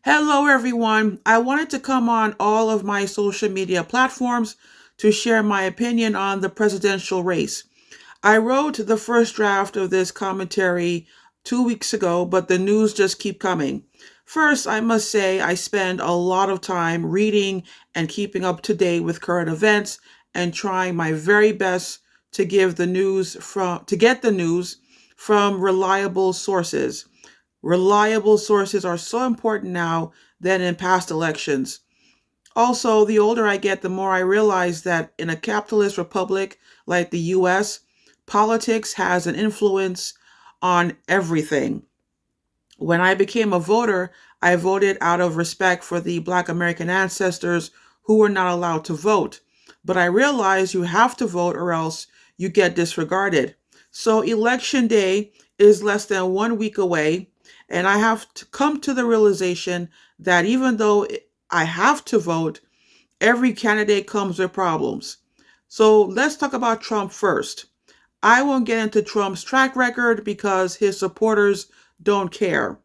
Hello, everyone. I wanted to come on all of my social media platforms to share my opinion on the presidential race. I wrote the first draft of this commentary 2 weeks ago, but the news just keep coming. First, I must say I spend a lot of time reading and keeping up to date with current events and trying my very best to get the news from reliable sources. Reliable sources are so important now than in past elections. Also, the older I get, the more I realize that in a capitalist republic like the US, politics has an influence on everything. When I became a voter, I voted out of respect for the Black American ancestors who were not allowed to vote. But I realized you have to vote or else you get disregarded. So election day is less than 1 week away, and I have to come to the realization that even though I have to vote, every candidate comes with problems. So let's talk about Trump first. I won't get into Trump's track record because his supporters don't care.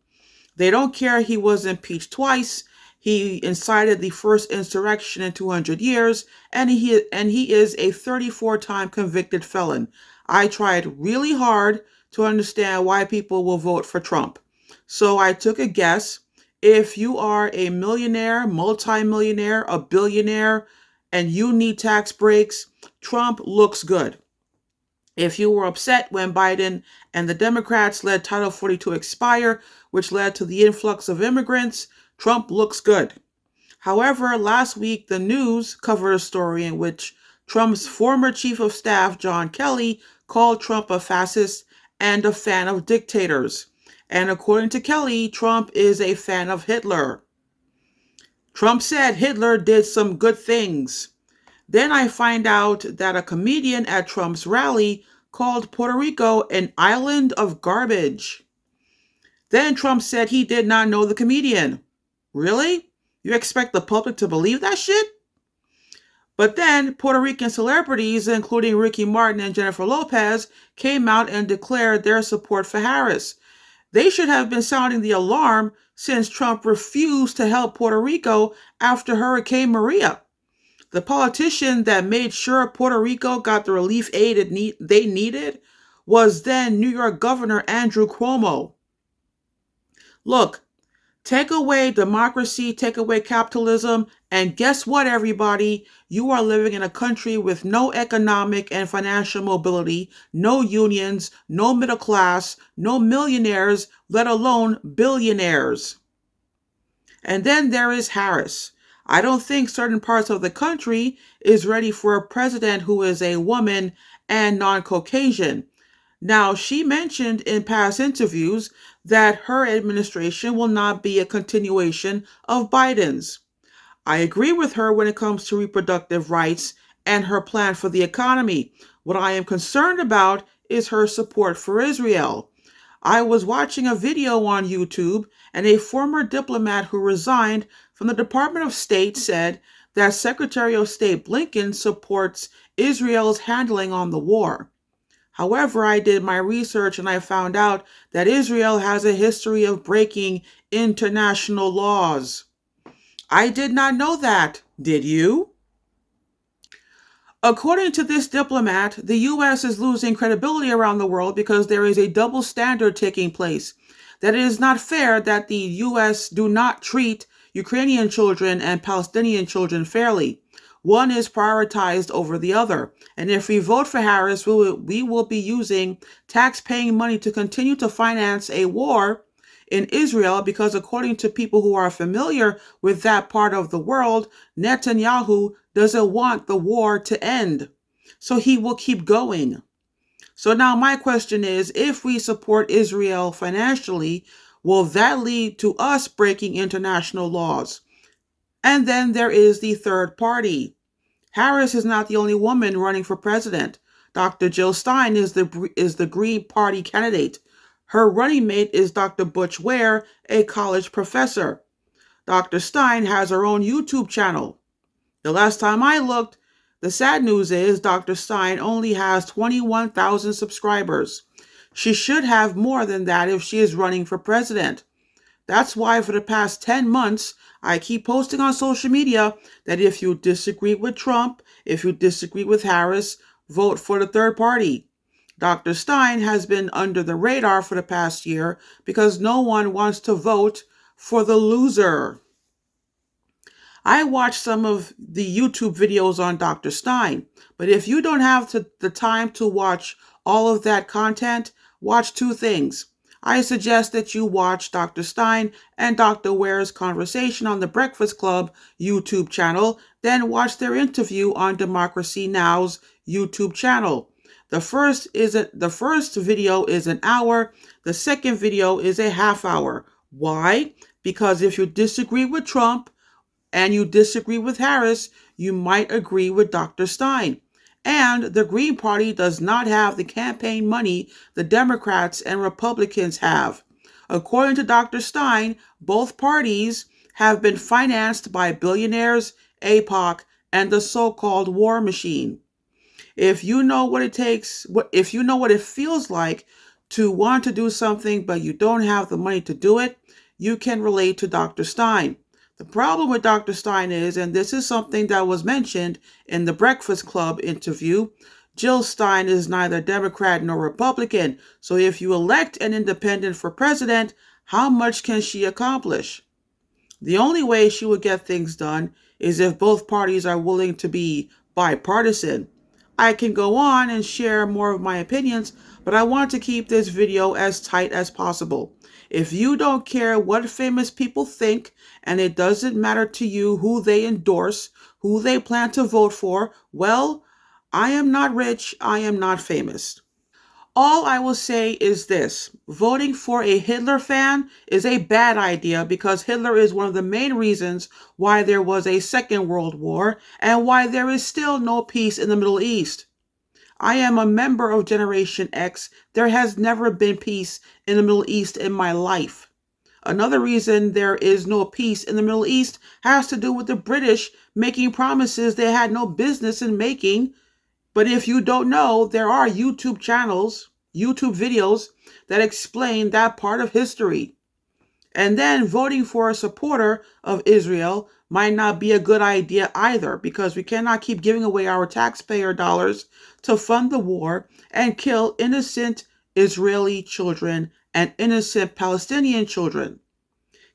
They don't care he was impeached twice. He incited the first insurrection in 200 years, and he is a 34-time convicted felon. I tried really hard to understand why people will vote for Trump. So I took a guess. If you are a millionaire, multimillionaire, a billionaire, and you need tax breaks, Trump looks good. If you were upset when Biden and the Democrats let Title 42 expire, which led to the influx of immigrants, Trump looks good. However, last week the news covered a story in which Trump's former chief of staff, John Kelly, called Trump a fascist and a fan of dictators. And according to Kelly, Trump is a fan of Hitler. Trump said Hitler did some good things. Then I find out that a comedian at Trump's rally called Puerto Rico an island of garbage. Then Trump said he did not know the comedian. Really? You expect the public to believe that shit? But then Puerto Rican celebrities, including Ricky Martin and Jennifer Lopez, came out and declared their support for Harris. They should have been sounding the alarm since Trump refused to help Puerto Rico after Hurricane Maria. The politician that made sure Puerto Rico got the relief aid they needed was then New York Governor Andrew Cuomo. Look, take away democracy, take away capitalism, and guess what, everybody? You are living in a country with no economic and financial mobility, no unions, no middle class, no millionaires, let alone billionaires. And then there is Harris. I don't think certain parts of the country is ready for a president who is a woman and non-Caucasian. Now, she mentioned in past interviews that her administration will not be a continuation of Biden's. I agree with her when it comes to reproductive rights and her plan for the economy. What I am concerned about is her support for Israel. I was watching a video on YouTube, and a former diplomat who resigned from the Department of State said that Secretary of State Blinken supports Israel's handling on the war. However, I did my research and I found out that Israel has a history of breaking international laws. I did not know that. Did you? According to this diplomat, the U.S. is losing credibility around the world because there is a double standard taking place. That it is not fair that the U.S. do not treat Ukrainian children and Palestinian children fairly. One is prioritized over the other. And if we vote for Harris, we will be using tax-paying money to continue to finance a war in Israel because, according to people who are familiar with that part of the world, Netanyahu doesn't want the war to end. So he will keep going. So now my question is, if we support Israel financially, will that lead to us breaking international laws? And then there is the third party. Harris is not the only woman running for president. Dr. Jill Stein is the Green Party candidate. Her running mate is Dr. Butch Ware, a college professor. Dr. Stein has her own YouTube channel. The last time I looked, the sad news is Dr. Stein only has 21,000 subscribers. She should have more than that if she is running for president. That's why for the past 10 months, I keep posting on social media that if you disagree with Trump, if you disagree with Harris, vote for the third party. Dr. Stein has been under the radar for the past year because no one wants to vote for the loser. I watched some of the YouTube videos on Dr. Stein, but if you don't have the time to watch all of that content, watch two things. I suggest that you watch Dr. Stein and Dr. Ware's conversation on the Breakfast Club YouTube channel, then watch their interview on Democracy Now!'s YouTube channel. The first video is an hour, the second video is a half hour. Why? Because if you disagree with Trump, and you disagree with Harris, you might agree with Dr. Stein. And the Green Party does not have the campaign money the Democrats and Republicans have. According to Dr. Stein, both parties have been financed by billionaires, AIPAC, and the so-called war machine. If you know what it takes, if you know what it feels like to want to do something but you don't have the money to do it, you can relate to Dr. Stein. The problem with Dr. Stein is, and this is something that was mentioned in the Breakfast Club interview, Jill Stein is neither Democrat nor Republican. So if you elect an independent for president, how much can she accomplish? The only way she would get things done is if both parties are willing to be bipartisan. I can go on and share more of my opinions, but I want to keep this video as tight as possible. If you don't care what famous people think, and it doesn't matter to you who they endorse, who they plan to vote for, well, I am not rich, I am not famous. All I will say is this: voting for a Hitler fan is a bad idea because Hitler is one of the main reasons why there was a Second World War and why there is still no peace in the Middle East. I am a member of Generation X. There has never been peace in the Middle East in my life. Another reason there is no peace in the Middle East has to do with the British making promises they had no business in making. But if you don't know, there are YouTube channels, YouTube videos that explain that part of history. And then voting for a supporter of Israel might not be a good idea either, because we cannot keep giving away our taxpayer dollars to fund the war and kill innocent Israeli children and innocent Palestinian children.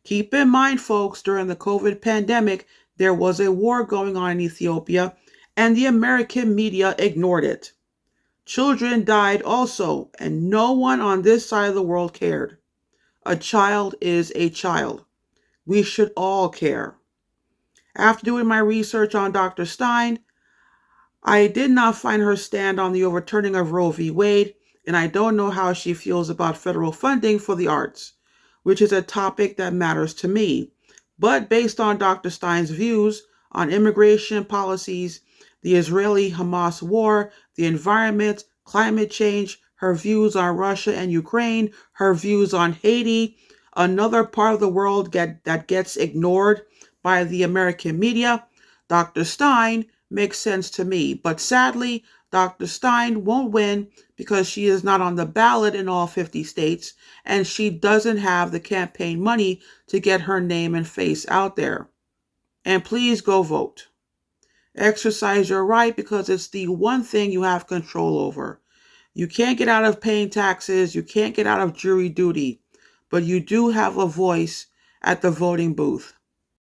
Keep in mind, folks, during the COVID pandemic, there was a war going on in Ethiopia, and the American media ignored it. Children died also, and no one on this side of the world cared. A child is a child. We should all care. After doing my research on Dr. Stein, I did not find her stand on the overturning of Roe v. Wade, and I don't know how she feels about federal funding for the arts, which is a topic that matters to me. But based on Dr. Stein's views on immigration policies, the Israeli-Hamas war, the environment, climate change, her views on Russia and Ukraine, her views on Haiti, another part of the world that gets ignored by the American media, Dr. Stein makes sense to me. But sadly, Dr. Stein won't win because she is not on the ballot in all 50 states, and she doesn't have the campaign money to get her name and face out there. And please go vote. Exercise your right because it's the one thing you have control over. You can't get out of paying taxes, you can't get out of jury duty, but you do have a voice at the voting booth.